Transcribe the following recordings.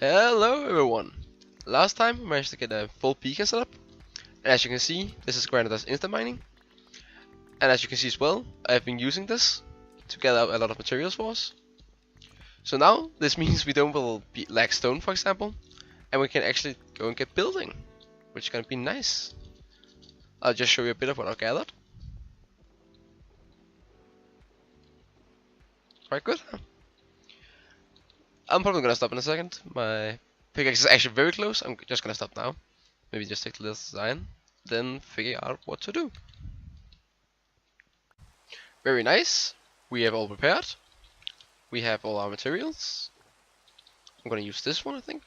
Hello everyone! Last time we managed to get a full beacon setup, and as you can see, this is granted as instant mining. And as you can see as well, I've been using this to gather a lot of materials for us. So now, this means we don't will be lack stone, for example, and we can actually go and get building, which is gonna be nice. I'll just show you a bit of what I've gathered. Quite good, huh? I'm probably gonna stop in a second. My pickaxe is actually very close. I'm just gonna stop now. Maybe just take the little design, then figure out what to do. Very nice. We have all prepared. We have all our materials. I'm gonna use this one, I think.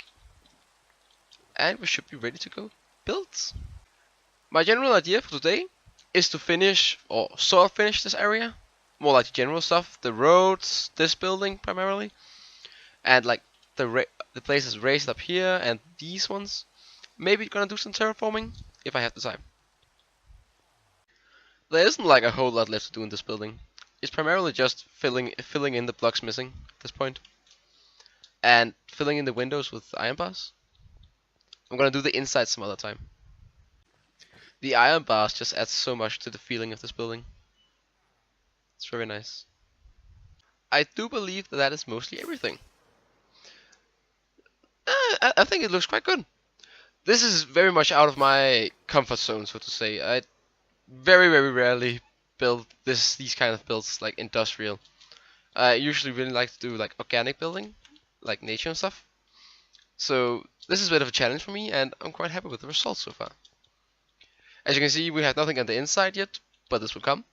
And we should be ready to go build. My general idea for today is to finish, or sort of finish this area. More like the general stuff, the roads, this building primarily. And like the places raised up here and these ones. Maybe gonna do some terraforming if I have the time. There isn't like a whole lot left to do in this building. It's primarily just filling in the blocks missing at this point. And filling in the windows with iron bars. I'm gonna do the inside some other time. The iron bars just adds so much to the feeling of this building. It's very nice. I do believe that is mostly everything. I think it looks quite good. This is very much out of my comfort zone, so to say. I very rarely build these kind of builds like industrial. I usually really like to do like organic building, like nature and stuff. So this is a bit of a challenge for me, and I'm quite happy with the results so far. As you can see, we have nothing on the inside yet, but this will come.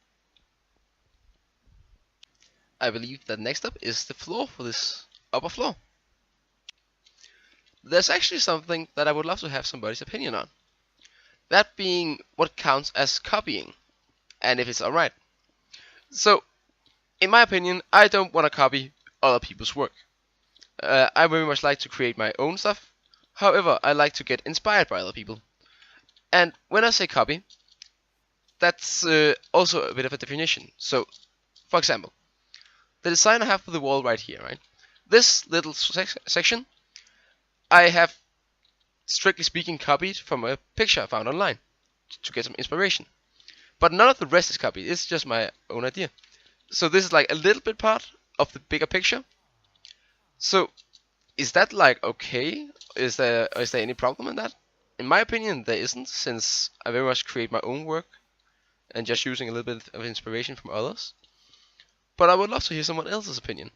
I believe that next up is the floor for this upper floor. There's actually something that I would love to have somebody's opinion on. That being what counts as copying, and if it's alright. So, in my opinion, I don't want to copy other people's work. I very much like to create my own stuff. However, I like to get inspired by other people. And when I say copy, that's also a bit of a definition. So, for example, the design I have for the wall right here, right? This little section, I have, strictly speaking, copied from a picture I found online to get some inspiration. But none of the rest is copied. It's just my own idea. So this is like a little bit part of the bigger picture. So is that like okay? Is there any problem in that? In my opinion, there isn't, since I very much create my own work and just using a little bit of inspiration from others. But I would love to hear someone else's opinion.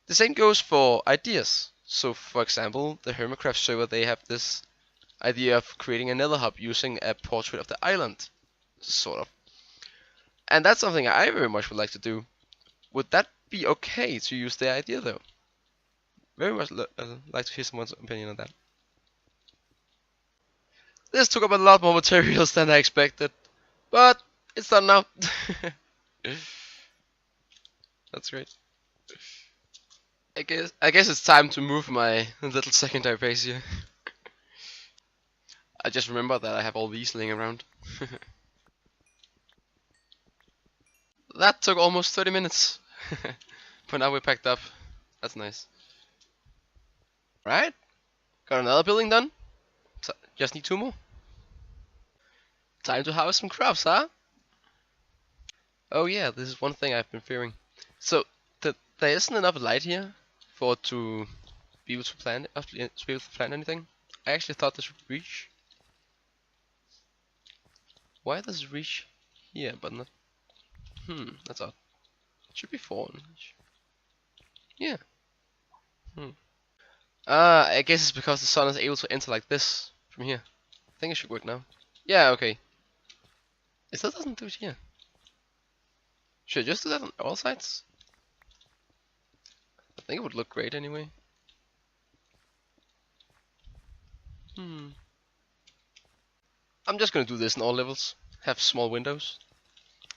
The same goes for ideas. So for example, the Hermitcraft server, they have this idea of creating another hub using a portrait of the island, sort of. And that's something I very much would like to do. Would that be okay to use their idea though? Very much like to hear someone's opinion on that. This took up a lot more materials than I expected, but it's done now. That's great. I guess it's time to move my little secondary base here. I just remember that I have all these laying around. That took almost 30 minutes. But now we're packed up. That's nice. Right? Got another building done. Just need 2 more. Time to harvest some crops, huh? Oh yeah, this is one thing I've been fearing. So, there isn't enough light here for it to be able to plant, anything. I actually thought this would reach. Why does it reach here, but not? That's odd. It should be 4 inch. Yeah. I guess it's because the sun is able to enter like this from here. I think it should work now. Yeah, okay. It still doesn't do it here. Should I just do that on all sides? I think it would look great anyway. I'm just gonna do this in all levels. Have small windows.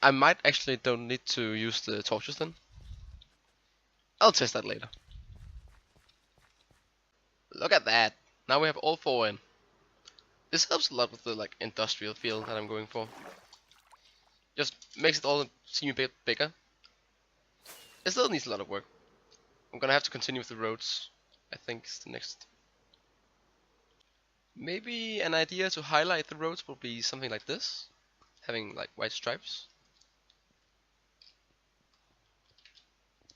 I might actually don't need to use the torches then. I'll test that later. Look at that! Now we have all 4 in. This helps a lot with the like industrial feel that I'm going for. Just makes it all seem a bit bigger. It still needs a lot of work. I'm gonna have to continue with the roads. I think is the next Maybe an idea to highlight the roads will be something like this, having like white stripes.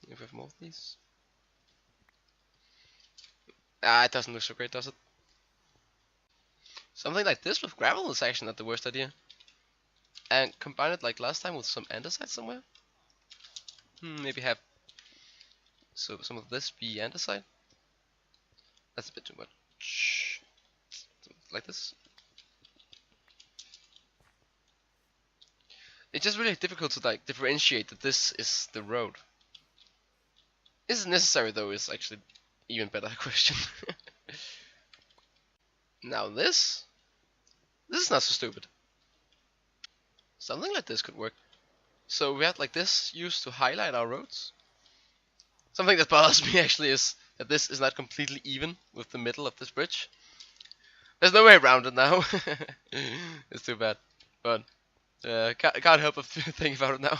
If we have more of these. Ah, it doesn't look so great, does it? Something like this with gravel is actually not the worst idea. And combine it like last time with some andesite somewhere. Maybe have some of this be andesite. That's a bit too much. Like this. It's just really difficult to like differentiate that this is the road. Is it necessary though? Is actually even better question. Now this is not so stupid. Something like this could work. So we had like this used to highlight our roads. Something that bothers me actually is that this is not completely even with the middle of this bridge. There's no way around it now. It's too bad, but can't help but think about it now.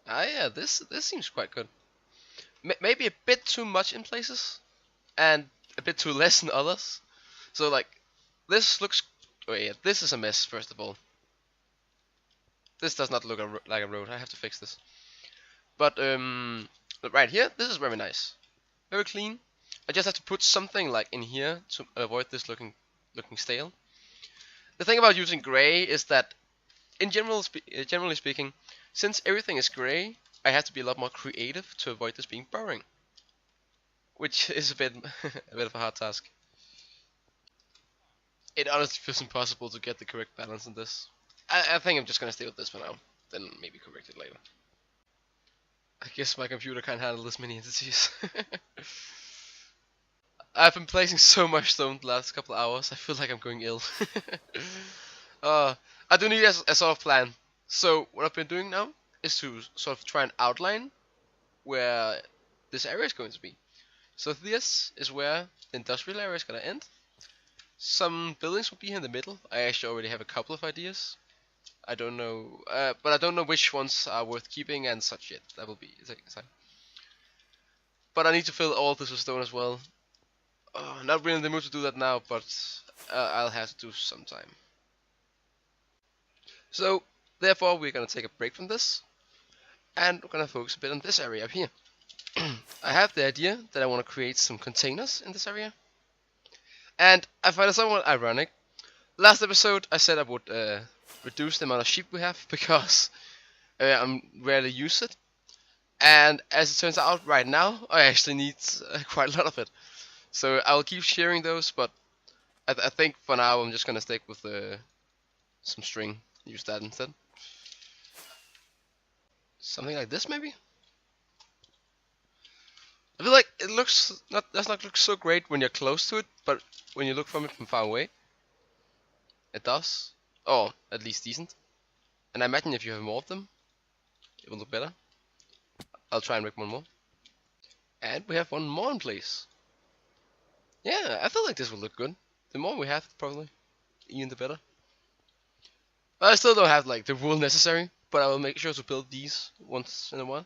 Ah yeah, this seems quite good. Maybe a bit too much in places, and a bit too less in others. So like, this looks. Oh yeah, this is a mess. First of all, this does not look like a road. I have to fix this. But right here, this is very nice, very clean. I just have to put something like in here to avoid this looking stale. The thing about using gray is that, in generally speaking, since everything is gray, I have to be a lot more creative to avoid this being boring, which is a bit a bit of a hard task. It honestly feels impossible to get the correct balance in this. I think I'm just gonna stay with this for now, then maybe correct it later. I guess my computer can't handle this many entities. I've been placing so much stone the last couple of hours, I feel like I'm going ill. uh, I do need a sort of plan. So what I've been doing now is to sort of try and outline where this area is going to be. So this is where the industrial area is going to end. Some buildings will be here in the middle. I actually already have a couple of ideas. I don't know, but I don't know which ones are worth keeping and such yet. That will be time. But I need to fill all this with stone as well. Not really in the mood to do that now, but I'll have to do sometime. So, therefore, we're gonna take a break from this, and we're gonna focus a bit on this area up here. I have the idea that I want to create some containers in this area, and I find it somewhat ironic. Last episode, I said I would reduce the amount of sheep we have because I rarely use it, and as it turns out, right now I actually need quite a lot of it. So I'll keep sharing those, but I think for now I'm just gonna stick with some string. Use that instead. Something like this, maybe. I feel like it does not look so great when you're close to it, but when you look from it from far away, it does. Oh, at least decent. And I imagine if you have more of them, it will look better. I'll try and make one more. And we have one more in place. Yeah, I feel like this will look good. The more we have, probably, even the better. I still don't have like the wool necessary, but I will make sure to build these once in a while.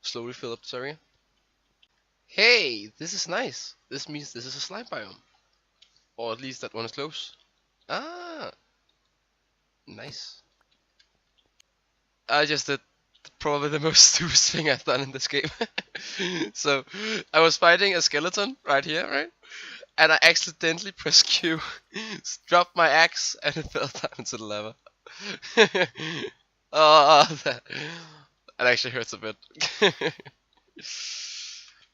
Slowly fill up this area. Hey, this is nice. This means this is a slime biome. Or at least that one is close. Ah, nice. I just did probably the most stupid thing I've done in this game. So, I was fighting a skeleton right here, right? And I accidentally pressed Q, dropped my axe, and it fell down into the lava. Oh, that actually hurts a bit.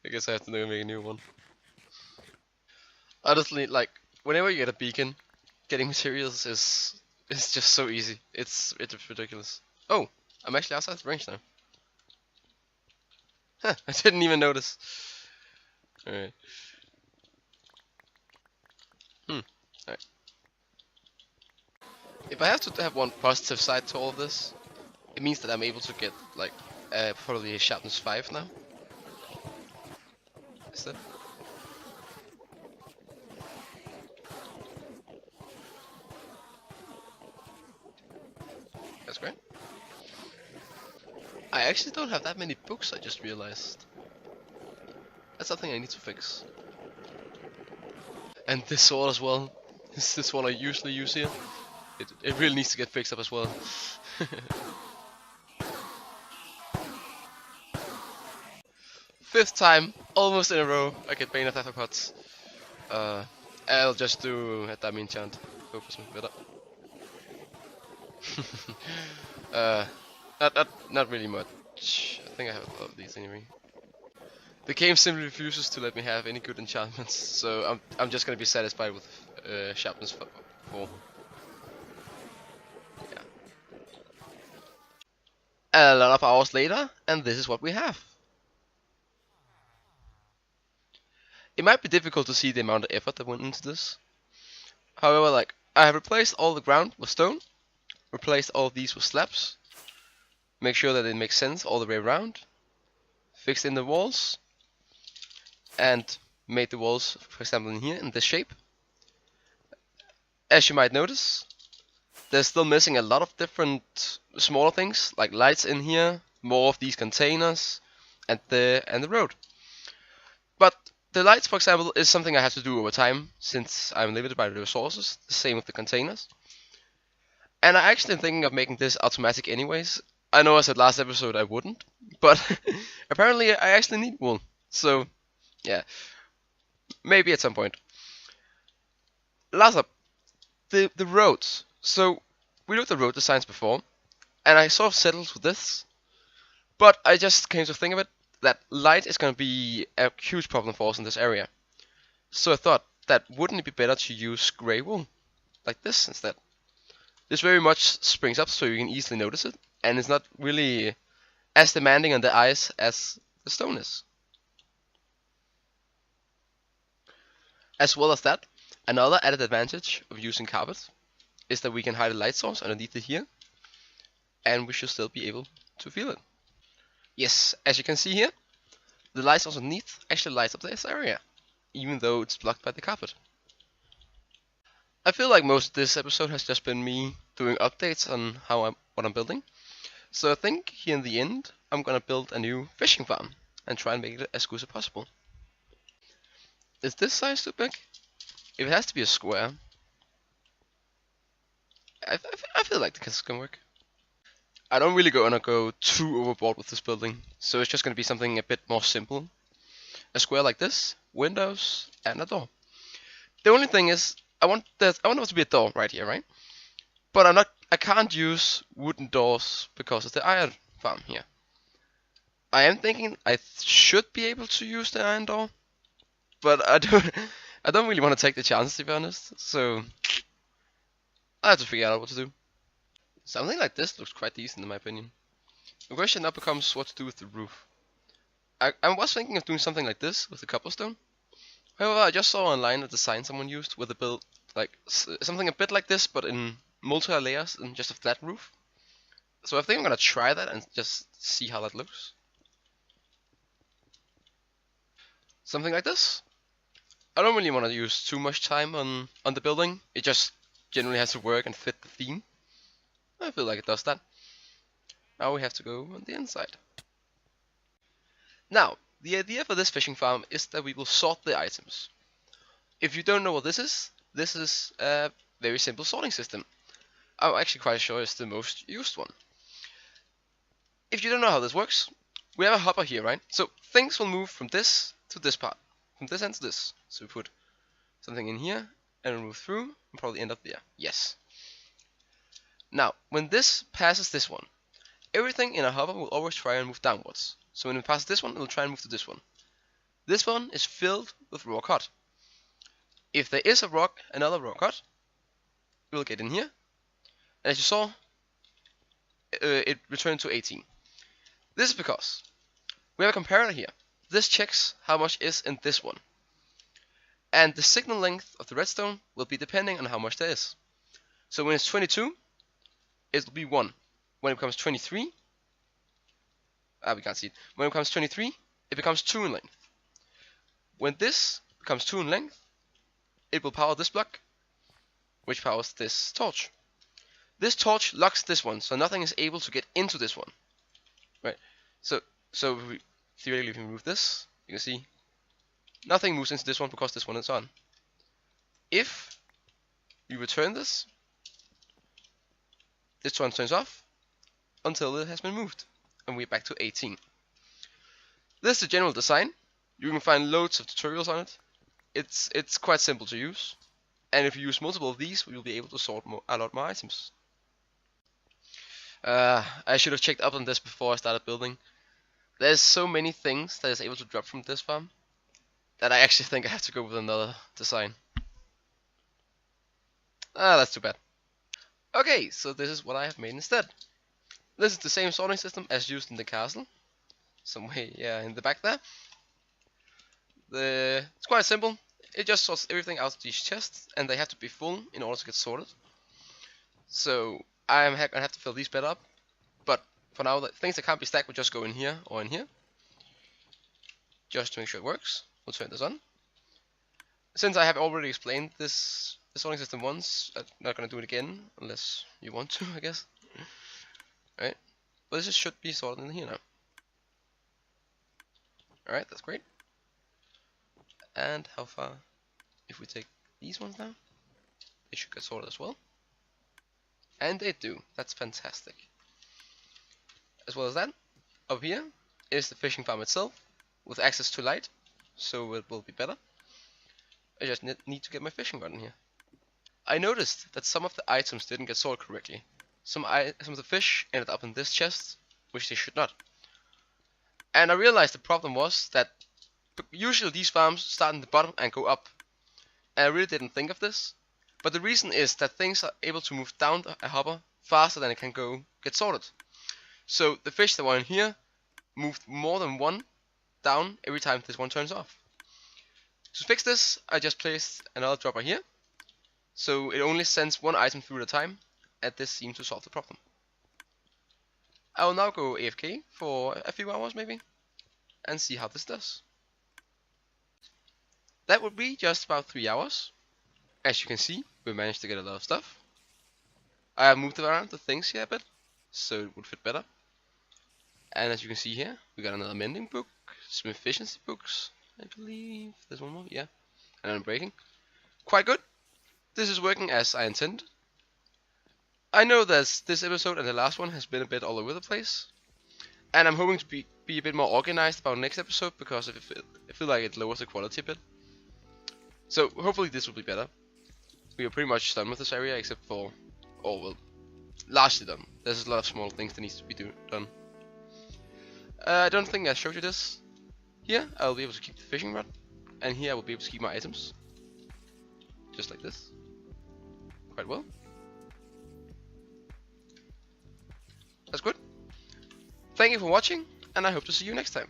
I guess I have to make a new one. Honestly, like, whenever you get a beacon, getting materials is just so easy. It's ridiculous. Oh, I'm actually outside the range now. Huh, I didn't even notice. Alright. Alright. If I have to have one positive side to all of this, it means that I'm able to get, like, probably a sharpness 5 now. Is that? That's great. I actually don't have that many books, I just realized. That's something I need to fix. And this sword as well. This one I usually use here. It really needs to get fixed up as well. Fifth time, almost in a row, I get Bane of Arthropods. I'll just do a dummy enchant. Focus me better. Not really much. I think I have a lot of these anyway. The game simply refuses to let me have any good enchantments, so I'm just gonna be satisfied with sharpness 4. Yeah. A lot of hours later, and this is what we have. It might be difficult to see the amount of effort that went into this. However, like, I have replaced all the ground with stone, replaced all of these with slabs, make sure that it makes sense all the way around, fixed in the walls, and made the walls, for example, in here in this shape. As you might notice, there's still missing a lot of different smaller things, like lights in here, more of these containers, and the road. But the lights, for example, is something I have to do over time, since I'm limited by the resources. The same with the containers. And I actually am thinking of making this automatic anyways. I know I said last episode I wouldn't, but apparently I actually need wool. So, yeah, maybe at some point. Last up, the roads. So, we looked at road designs before, and I sort of settled with this. But I just came to think of it, that light is going to be a huge problem for us in this area. So I thought that wouldn't it be better to use grey wool, like this instead. This very much springs up so you can easily notice it, and it's not really as demanding on the eyes as the stone is. As well as that, another added advantage of using carpet is that we can hide a light source underneath it here, and we should still be able to feel it. Yes, as you can see here, the light source underneath actually lights up this area, even though it's blocked by the carpet. I feel like most of this episode has just been me doing updates on what I'm building. So I think here in the end, I'm gonna build a new fishing farm and try and make it as good as possible. Is this size too big? If it has to be a square, I feel like this can work. I don't really wanna go too overboard with this building, so it's just gonna be something a bit more simple. A square like this, windows, and a door. The only thing is, I want there to be a door right here, right? But I can't use wooden doors because of the iron farm here. I am thinking I should be able to use the iron door, but I don't really want to take the chance, to be honest. So I have to figure out what to do. Something like this looks quite decent in my opinion. The question now becomes what to do with the roof. I was thinking of doing something like this with the cobblestone. However, I just saw online a design someone used with a build like something a bit like this, but in multi layers and just a flat roof. So I think I'm gonna try that and just see how that looks. Something like this. I don't really want to use too much time on the building. It just generally has to work and fit the theme. I feel like it does that. Now we have to go on the inside. Now, the idea for this fishing farm is that we will sort the items. If you don't know what this is a very simple sorting system. I'm actually quite sure it's the most used one. If you don't know how this works, we have a hopper here, right? So things will move from this to this part, from this end to this. So we put something in here and move through and probably end up there. Yes. Now, when this passes this one, everything in a hopper will always try and move downwards. So when it passes this one, it will try and move to this one. This one is filled with raw cod. If there is another raw cod, it will get in here. And as you saw, it returned to 18. This is because we have a comparator here. This checks how much is in this one. And the signal length of the redstone will be depending on how much there is. So when it's 22, it will be 1. When it becomes 23, we can't see it. When it becomes 23, it becomes 2 in length. When this becomes 2 in length, it will power this block, which powers this torch. This torch locks this one, so nothing is able to get into this one. Right? So if we theoretically if we remove this, you can see nothing moves into this one because this one is on. If we return this, this one turns off until it has been moved, and we're back to 18. This is the general design. You can find loads of tutorials on it. It's quite simple to use, and if you use multiple of these, you'll be able to sort a lot more items. I should have checked up on this before I started building. There's so many things that is able to drop from this farm that I actually think I have to go with another design. That's too bad. Okay, so this is what I have made instead. This is the same sorting system as used in the castle. Some way, yeah, in the back there. It's quite simple. It just sorts everything out of these chests, and they have to be full in order to get sorted. So I'm gonna have to fill these bed up, but for now, the things that can't be stacked will just go in here or in here, just to make sure it works. We'll turn this on. Since I have already explained this sorting system once, I'm not gonna do it again unless you want to, I guess. Right? But this should be sorted in here now. Alright, that's great. And how far? If we take these ones now, they should get sorted as well. And they do. That's fantastic. As well as that, up here is the fishing farm itself, with access to light, so it will be better. I just need to get my fishing rod in here. I noticed that some of the items didn't get sorted correctly. Some of the fish ended up in this chest, which they should not. And I realized the problem was that usually these farms start in the bottom and go up. And I really didn't think of this. But the reason is that things are able to move down a hopper faster than it can get sorted. So the fish that were in here moved more than one down every time this one turns off. To fix this, I just placed another dropper here. So it only sends one item through at a time, and this seems to solve the problem. I will now go AFK for a few hours maybe, and see how this does. That would be just about 3 hours. As you can see, we managed to get a lot of stuff. I have moved around the things here a bit, so it would fit better. And as you can see here, we got another mending book, some efficiency books, I believe. There's one more, yeah. And I'm breaking. Quite good. This is working as I intended. I know that this episode and the last one has been a bit all over the place. And I'm hoping to be a bit more organized about next episode, because I feel like it lowers the quality a bit. So hopefully this will be better. We are pretty much done with this area, except for, oh well, largely done. There's a lot of small things that needs to be done. I don't think I showed you this. Here I'll be able to keep the fishing rod, and here I will be able to keep my items. Just like this. Quite well. That's good. Thank you for watching, and I hope to see you next time.